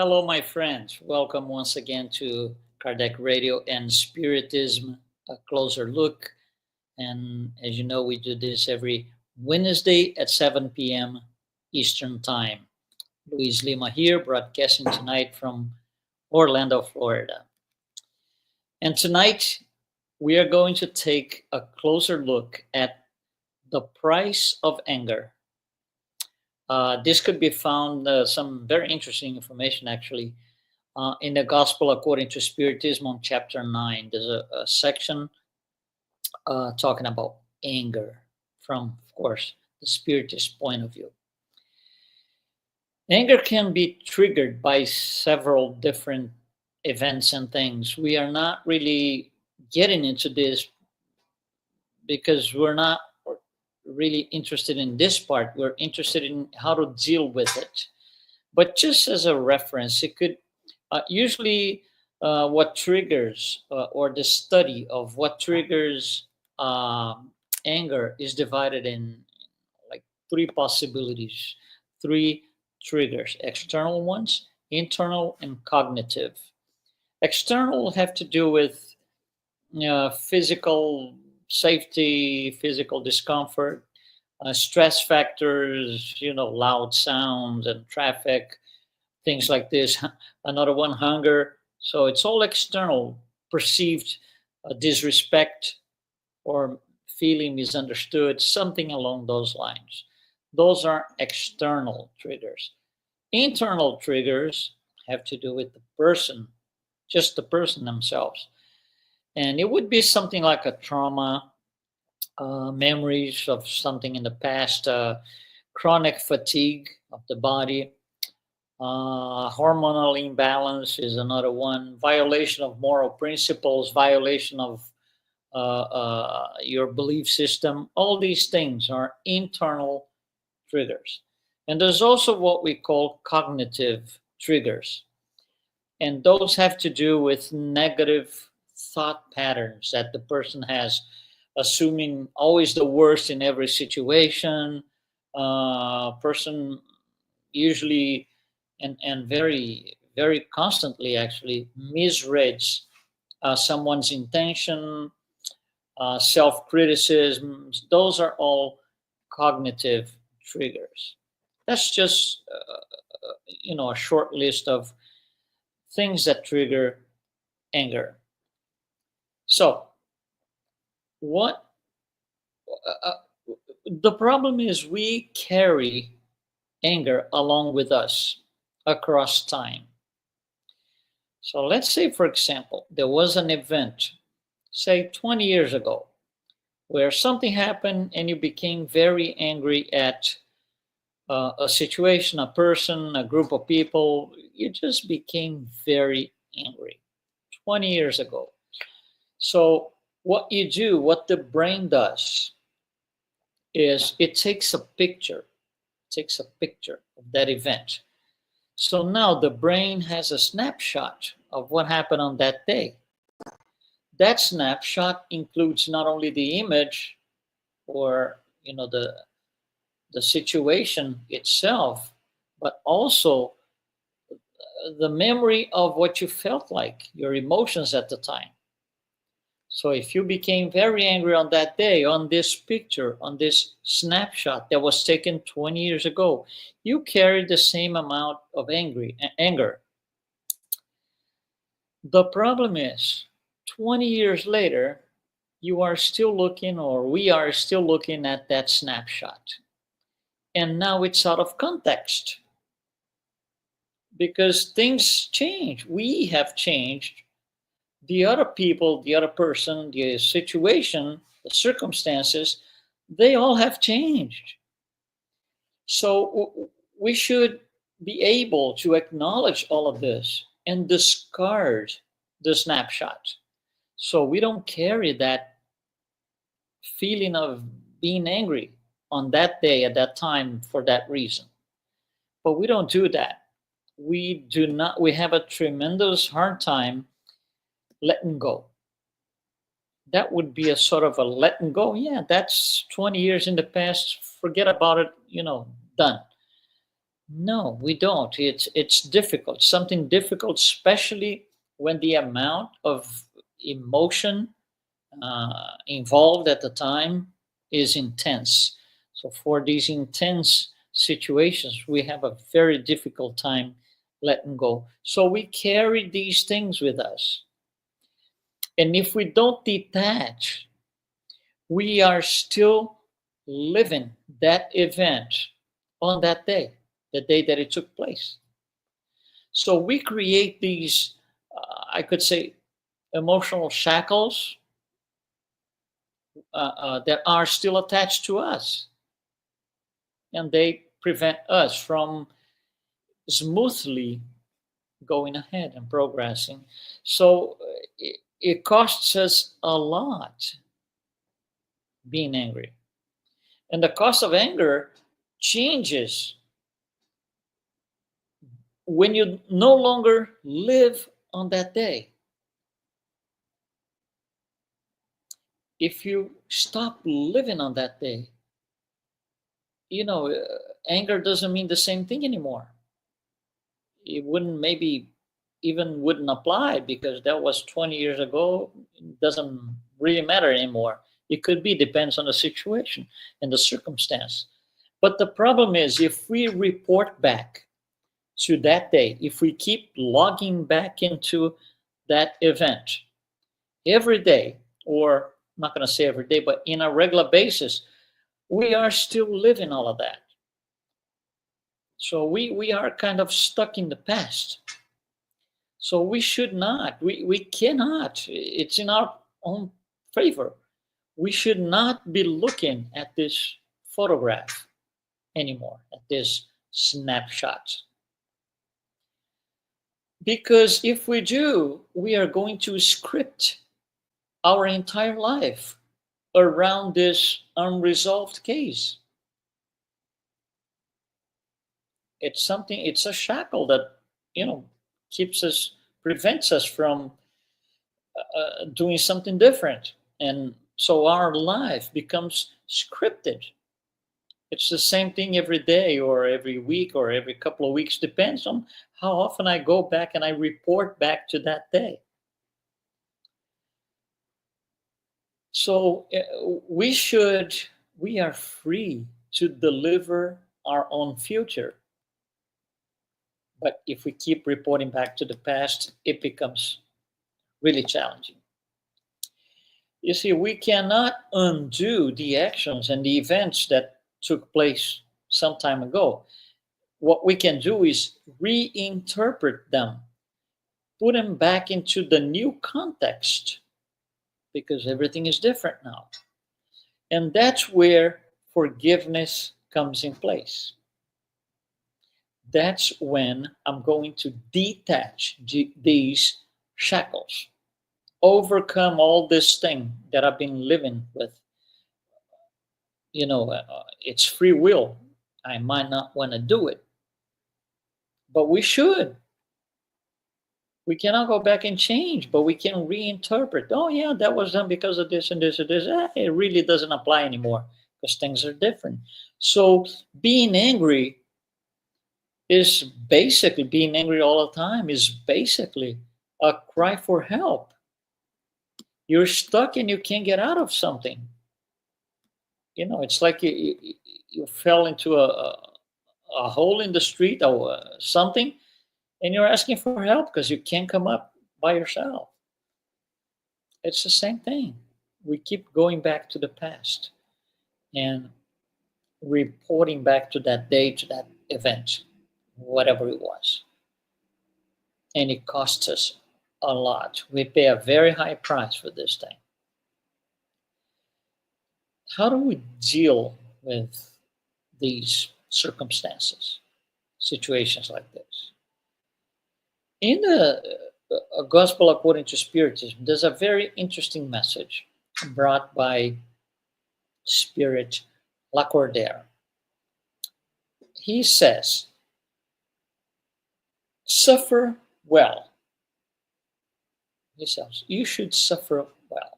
Hello, my friends. Welcome once again to Kardec Radio and Spiritism, a closer look. And as you know, we do this every Wednesday at 7 p.m. Eastern Time. Luiz Lima here, broadcasting tonight from Orlando, Florida. And tonight, we are going to take a closer look at the price of anger. This could be found some very interesting information actually in the Gospel according to Spiritism on chapter 9. There's a section talking about anger from, of course, the Spiritist point of view. Anger can be triggered by several different events and things. We are not really getting into this because we're not really interested in this part. We're interested in how to deal with it. But just as a reference, it could usually what triggers or the study of what triggers anger is divided in like three possibilities, three triggers: external ones, internal, and cognitive. External have to do with physical safety, physical discomfort, stress factors, loud sounds and traffic, things like this. Another one, hunger. So it's all external, perceived disrespect or feeling misunderstood, something along those lines. Those are external triggers. Internal triggers have to do with the person, just the person themselves. And it would be something like a trauma, memories of something in the past, chronic fatigue of the body, hormonal imbalance is another one, violation of moral principles, violation of your belief system. All these things are internal triggers. And there's also what we call cognitive triggers. And those have to do with negative thought patterns that the person has, assuming always the worst in every situation. Person usually and very, very constantly actually misreads someone's intention, self criticism. Those are all cognitive triggers. That's just, a short list of things that trigger anger. So, what uh, the problem is, we carry anger along with us across time. So, let's say, for example, there was an event, say 20 years ago, where something happened and you became very angry at a situation, a person, a group of people. You just became very angry 20 years ago. So, what you do, what the brain does, is it takes a picture of that event. So now the brain has a snapshot of what happened on that day. That snapshot includes not only the image or the situation itself, but also the memory of what you felt like, your emotions at the time. So if you became very angry on that day, on this picture, on this snapshot that was taken 20 years ago, you carry the same amount of anger. The problem is, 20 years later, you are still looking, or we are still looking at that snapshot. And now it's out of context because things change. We have changed. The other people, the other person, the situation, the circumstances, they all have changed. So we should be able to acknowledge all of this and discard the snapshot. So we don't carry that feeling of being angry on that day at that time for that reason. But we don't do that. We have a tremendous hard time letting go. That would be a sort of a letting go. Yeah, that's 20 years in the past. Forget about it, done. No, we don't. It's difficult. Something difficult, especially when the amount of emotion involved at the time is intense. So for these intense situations, we have a very difficult time letting go. So we carry these things with us. And if we don't detach, we are still living that event on that day, the day that it took place. So we create these, I could say, emotional shackles that are still attached to us, and they prevent us from smoothly going ahead and progressing. So it costs us a lot being angry. And the cost of anger changes when you no longer live on that day. If you stop living on that day, you know, anger doesn't mean the same thing anymore. It wouldn't maybe even wouldn't apply because that was 20 years ago. It doesn't really matter anymore. It could be, depends on the situation and the circumstance. But the problem is if we report back to that day, if we keep logging back into that event every day, or I'm not going to say every day, but in a regular basis, we are still living all of that. So we are kind of stuck in the past. So we should not, we cannot, it's in our own favor. We should not be looking at this photograph anymore, at this snapshot. Because if we do, we are going to script our entire life around this unresolved case. It's something, it's a shackle that, you know, keeps us, prevents us from doing something different. And so our life becomes scripted. It's the same thing every day or every week or every couple of weeks, depends on how often I go back and I report back to that day. So we are free to deliver our own future. But if we keep reporting back to the past, it becomes really challenging. You see, we cannot undo the actions and the events that took place some time ago. What we can do is reinterpret them, put them back into the new context because everything is different now. And that's where forgiveness comes in place. That's when I'm going to detach these shackles, overcome all this thing that I've been living with. It's free will. I might not want to do it, but we should. We cannot go back and change, but we can reinterpret. Oh, yeah, that was done because of this and this and this. It really doesn't apply anymore because things are different. So being angry is basically, being angry all the time is basically a cry for help. You're stuck and you can't get out of something. It's like you fell into a hole in the street or something, and you're asking for help because you can't come up by yourself. It's the same thing. We keep going back to the past and reporting back to that day, to that event, whatever it was. And it costs us a lot. We pay a very high price for this thing. How do we deal with these circumstances, situations like this? In the Gospel according to Spiritism, there's a very interesting message brought by Spirit Lacordaire. He says, suffer well. He says, you should suffer well.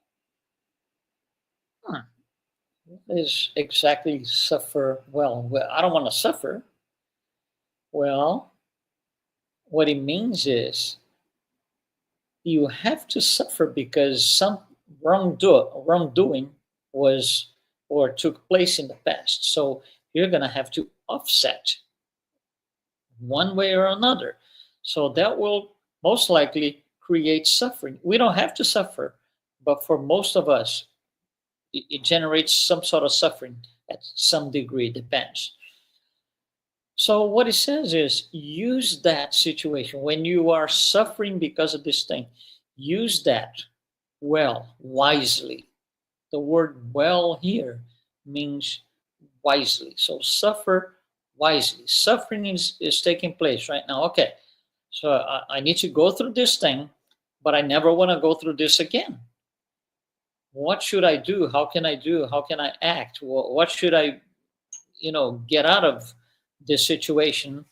What is exactly suffer well? Well, I don't want to suffer. Well, what it means is you have to suffer because some wrongdoing was or took place in the past. So you're going to have to offset one way or another. So that will most likely create suffering. We don't have to suffer, but for most of us, it generates some sort of suffering at some degree, depends. So what it says is use that situation when you are suffering because of this thing, use that well, wisely. The word well here means wisely. So suffer wisely. Suffering is taking place right now. Okay, so I need to go through this thing, but I never want to go through this again. What should I do? How can I do? How can I act? What should I, get out of this situation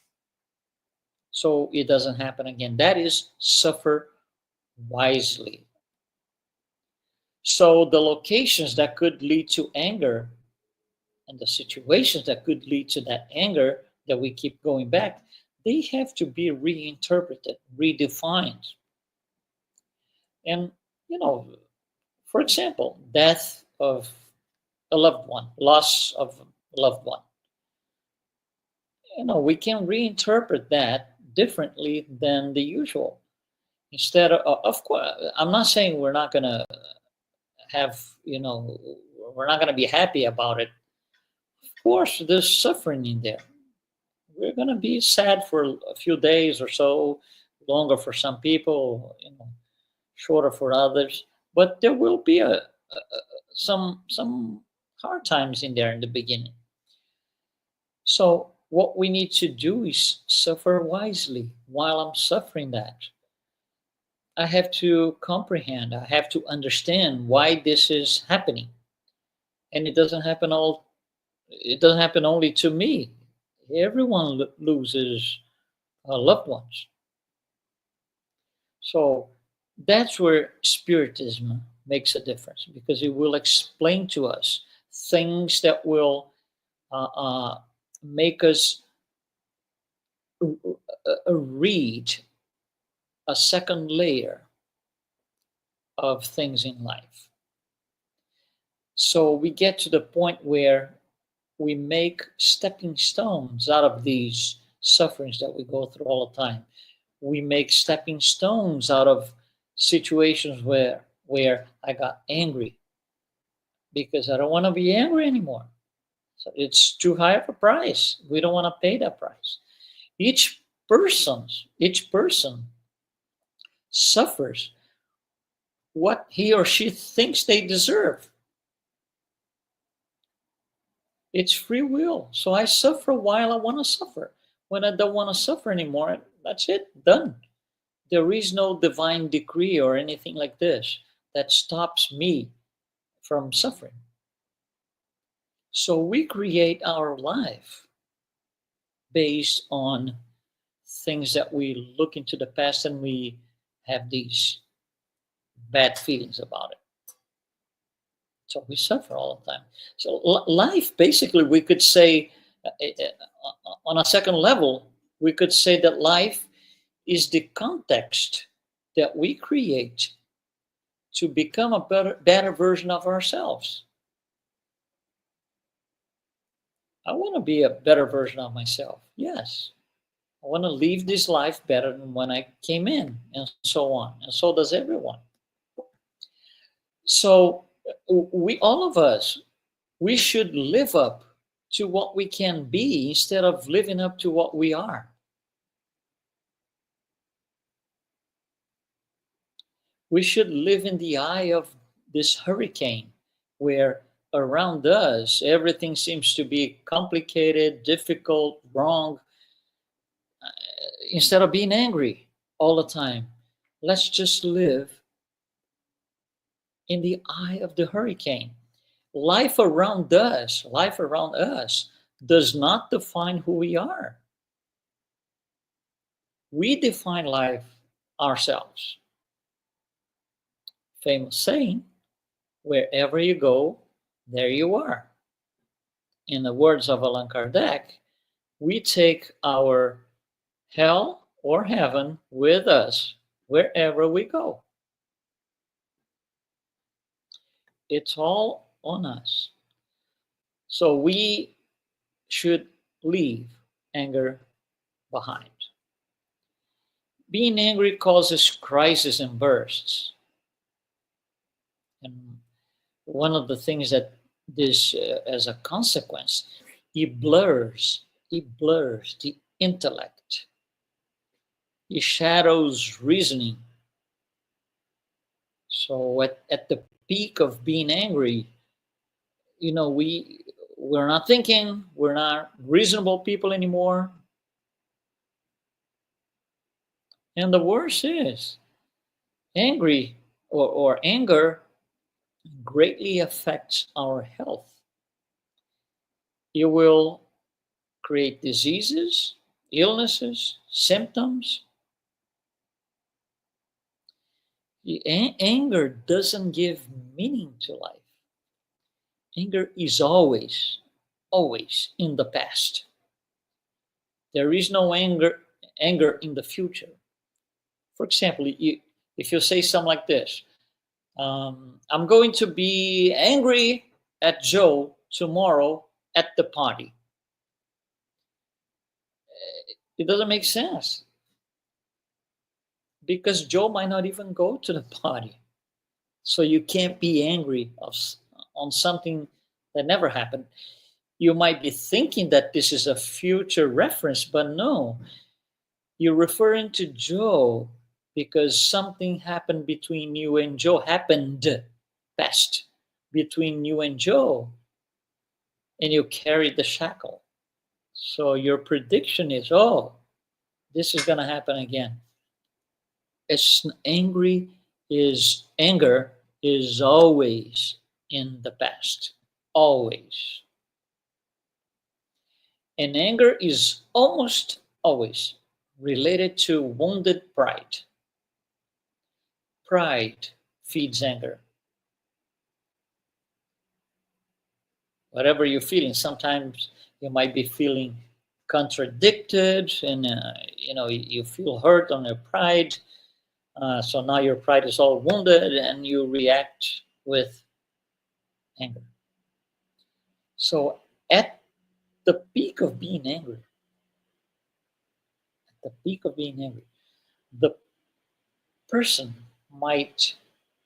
so it doesn't happen again? That is suffer wisely. So the locations that could lead to anger and the situations that could lead to that anger that we keep going back, they have to be reinterpreted, redefined. And, you know, for example, death of a loved one, loss of a loved one. We can reinterpret that differently than the usual. Instead of course, I'm not saying we're not going to have, we're not going to be happy about it. Of course, there's suffering in there. We're going to be sad for a few days or so, longer for some people, shorter for others. But there will be some hard times in there in the beginning. So what we need to do is suffer wisely. While I'm suffering that, I have to comprehend. I have to understand why this is happening, and it doesn't happen all. It doesn't happen only to me. Everyone loses loved ones. So that's where Spiritism makes a difference because it will explain to us things that will make us read a second layer of things in life. So we get to the point where we make stepping stones out of these sufferings that we go through all the time. We make stepping stones out of situations where I got angry because I don't want to be angry anymore. So it's too high of a price. We don't want to pay that price. Each person suffers what he or she thinks they deserve. It's free will. So I suffer while I want to suffer. When I don't want to suffer anymore, that's it, done. There is no divine decree or anything like this that stops me from suffering. So we create our life based on things that we look into the past and we have these bad feelings about it. So we suffer all the time. So life, basically, we could say, on a second level, we could say that life is the context that we create to become a better version of ourselves. I want to be a better version of myself. Yes. I want to leave this life better than when I came in, and so on. And so does everyone. So all of us, we should live up to what we can be instead of living up to what we are. We should live in the eye of this hurricane where around us everything seems to be complicated, difficult, wrong. Instead of being angry all the time, let's just live in the eye of the hurricane. Life around us does not define who we are. We define life ourselves. Famous saying, wherever you go, there you are. In the words of Allan Kardec, we take our hell or heaven with us wherever we go. It's all on us. So we should leave anger behind. Being angry causes crisis and bursts. And one of the things that this, as a consequence, it blurs the intellect. It shadows reasoning. So at the peak of being angry, we're not thinking, we're not reasonable people anymore. And the worst is angry or anger greatly affects our health. It will create diseases, illnesses, symptoms. Anger doesn't give meaning to life. Anger is always in the past. There is no anger in the future. For example, if you say something like this, I'm going to be angry at Joe tomorrow at the party. It doesn't make sense because Joe might not even go to the party. So you can't be angry on something that never happened. You might be thinking that this is a future reference, but no, you're referring to Joe because something happened between you and Joe, happened past between you and Joe, and you carried the shackle. So your prediction is, oh, this is going to happen again. Anger is always in the past, always. And anger is almost always related to wounded pride. Pride feeds anger. Whatever you're feeling, sometimes you might be feeling contradicted, and you feel hurt on your pride. So now your pride is all wounded, and you react with anger. So at the peak of being angry, the person might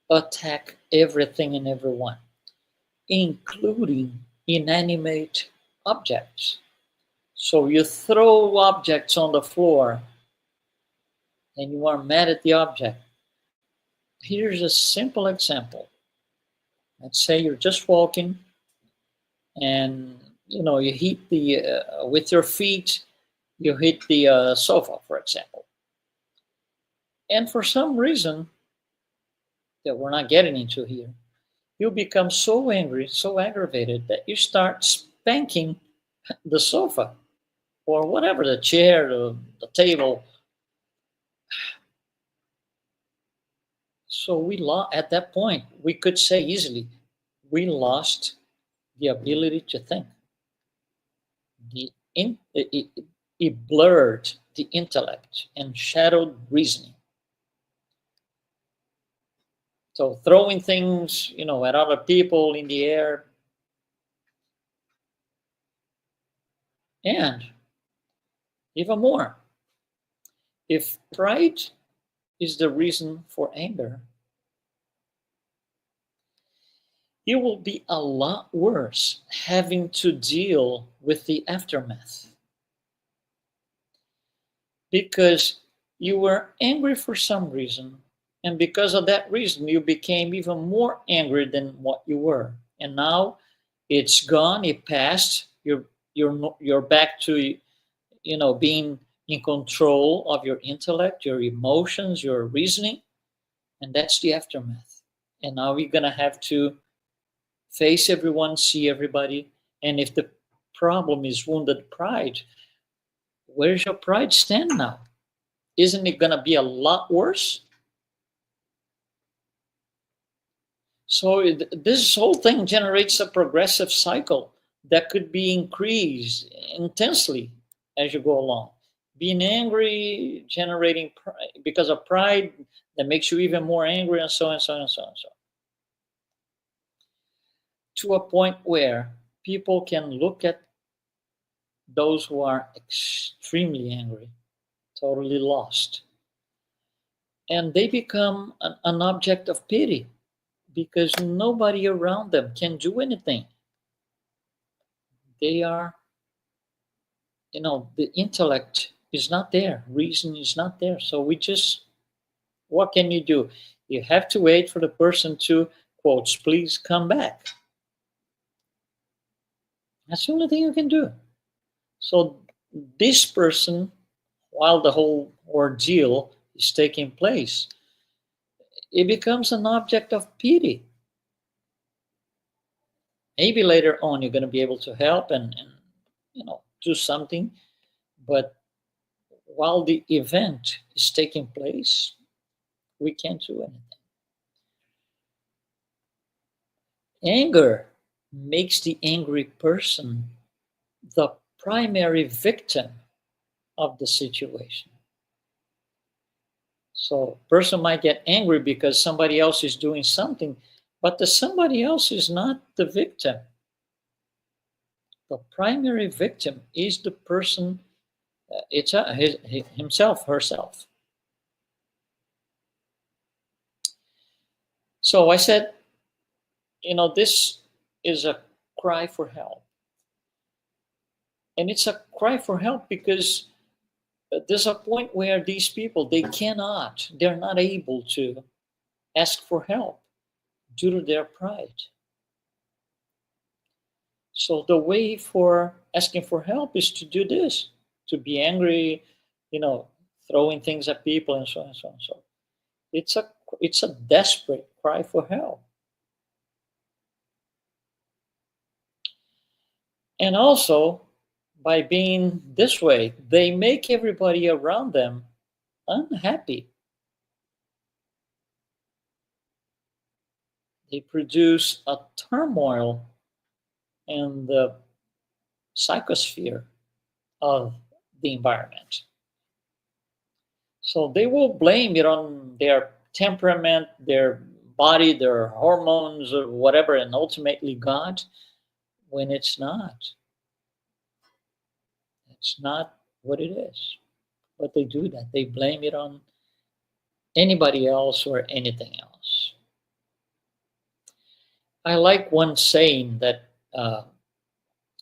attack everything and everyone, including inanimate objects. So you throw objects on the floor and you are mad at the object. Here's a simple example. Let's say you're just walking and you hit with your feet, you hit the sofa, for example. And for some reason that we're not getting into here, you become so angry, so aggravated that you start spanking the sofa or whatever, the chair, the table. So at that point, we could say easily, we lost the ability to think. It blurred the intellect and shadowed reasoning. So throwing things, at other people in the air. And even more, if pride is the reason for anger, it will be a lot worse having to deal with the aftermath. Because you were angry for some reason, and because of that reason, you became even more angry than what you were. And now it's gone, it passed, you're back to, being in control of your intellect, your emotions, your reasoning, and that's the aftermath. And now we're going to have to face everyone, see everybody. And if the problem is wounded pride, where's your pride stand now? Isn't it going to be a lot worse? So this whole thing generates a progressive cycle that could be increased intensely as you go along. Being angry, generating pride, because of pride that makes you even more angry, and so on and so on and so on and so on. To a point where people can look at those who are extremely angry, totally lost, and they become an object of pity because nobody around them can do anything. They are, the intellect is not there, reason is not there. So what can you do? You have to wait for the person to, quotes, please come back. That's the only thing you can do. So this person, while the whole ordeal is taking place, it becomes an object of pity. Maybe later on you're going to be able to help and do something, but while the event is taking place, we can't do anything. Anger makes the angry person the primary victim of the situation. So a person might get angry because somebody else is doing something, but the somebody else is not the victim. The primary victim is the person, it's himself, herself. So I said, this is a cry for help. And it's a cry for help because there's a point where these people, they're not able to ask for help due to their pride. So the way for asking for help is to do this, to be angry, throwing things at people and so on and so on and so on. It's a desperate cry for help. And also, by being this way, they make everybody around them unhappy. They produce a turmoil in the psychosphere of the environment. So they will blame it on their temperament, their body, their hormones, or whatever, and ultimately God, when it's not. It's not what it is. But they do that. They blame it on anybody else or anything else. I like one saying that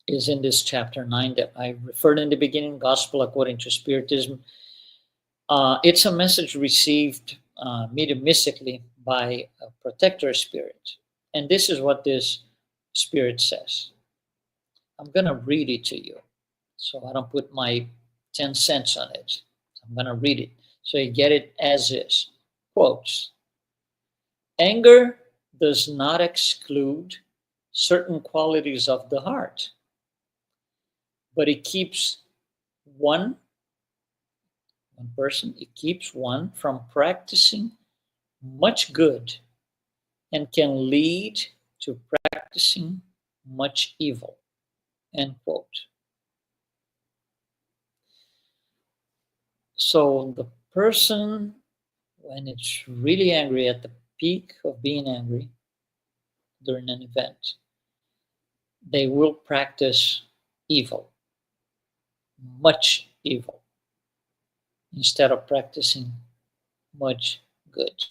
is in this chapter 9 that I referred in the beginning, Gospel According to Spiritism. It's a message received mediumistically by a protector spirit. And this is what this spirit says. I'm going to read it to you, so I don't put my 10 cents on it. I'm going to read it so you get it as is. Quotes, anger does not exclude certain qualities of the heart, but it keeps one person, it keeps one from practicing much good and can lead to practicing much evil. End quote. So the person, when it's really angry, at the peak of being angry during an event, they will practice evil, much evil, instead of practicing much good.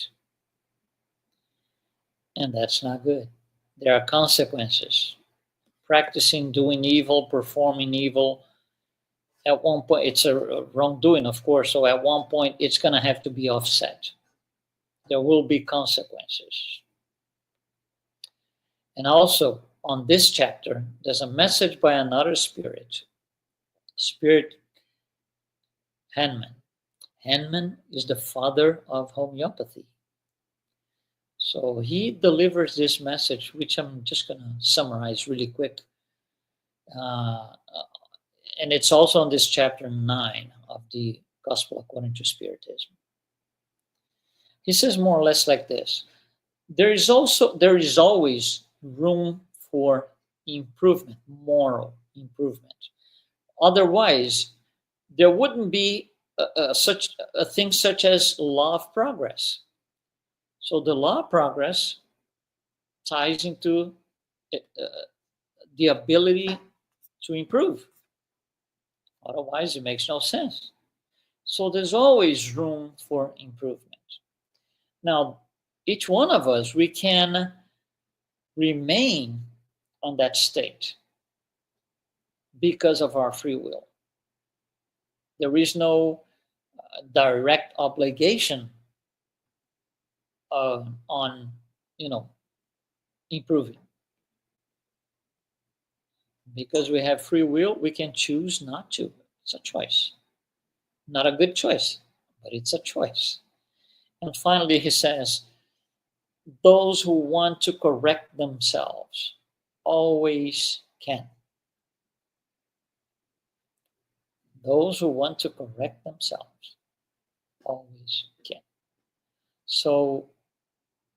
And that's not good. There are consequences. Practicing doing evil, performing evil, at one point, it's a wrongdoing, of course, so at one point, it's going to have to be offset. There will be consequences. And also, on this chapter, there's a message by another spirit, Spirit Hanman. Hanman is the father of homeopathy. So he delivers this message, which I'm just going to summarize really quick. And it's also on this chapter 9 of the Gospel According to Spiritism. He says more or less like this. There is always room for improvement, moral improvement. Otherwise, there wouldn't be such a thing such as law of progress. So the law of progress ties into the ability to improve. Otherwise, it makes no sense. So there's always room for improvement. Now, each one of us, we can remain on that state because of our free will. There is no direct obligation on, improving. Because we have free will, we can choose not to. It's a choice. Not a good choice, but it's a choice. And finally, he says, those who want to correct themselves always can. Those who want to correct themselves always can. So,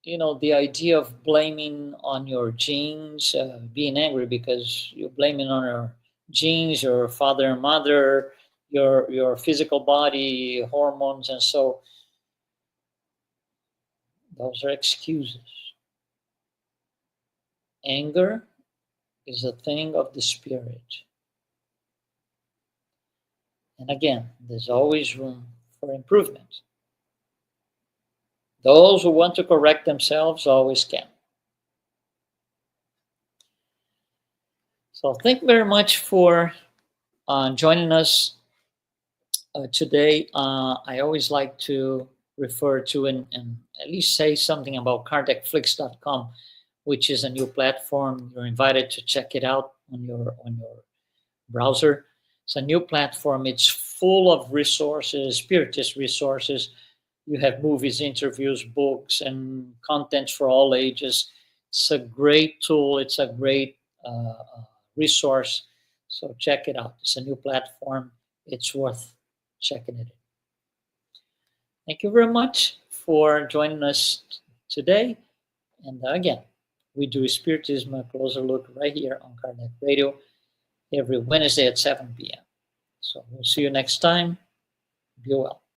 the idea of blaming on your genes, being angry because you're blaming on your genes, your father and mother, your physical body, hormones, and so those are excuses. Anger is a thing of the spirit. And again, there's always room for improvement. Those who want to correct themselves always can. So thank you very much for joining us today. I always like to refer to and at least say something about KardecFlix.com, which is a new platform. You're invited to check it out on your browser. It's a new platform. It's full of resources, spiritist resources. You have movies, interviews, books, and content for all ages. It's a great tool. It's a great resource. So check it out. It's a new platform. It's worth checking it out. Thank you very much for joining us today. And again, we do Spiritism, a closer look right here on Kardec Radio every Wednesday at 7 p.m. So we'll see you next time. Be well.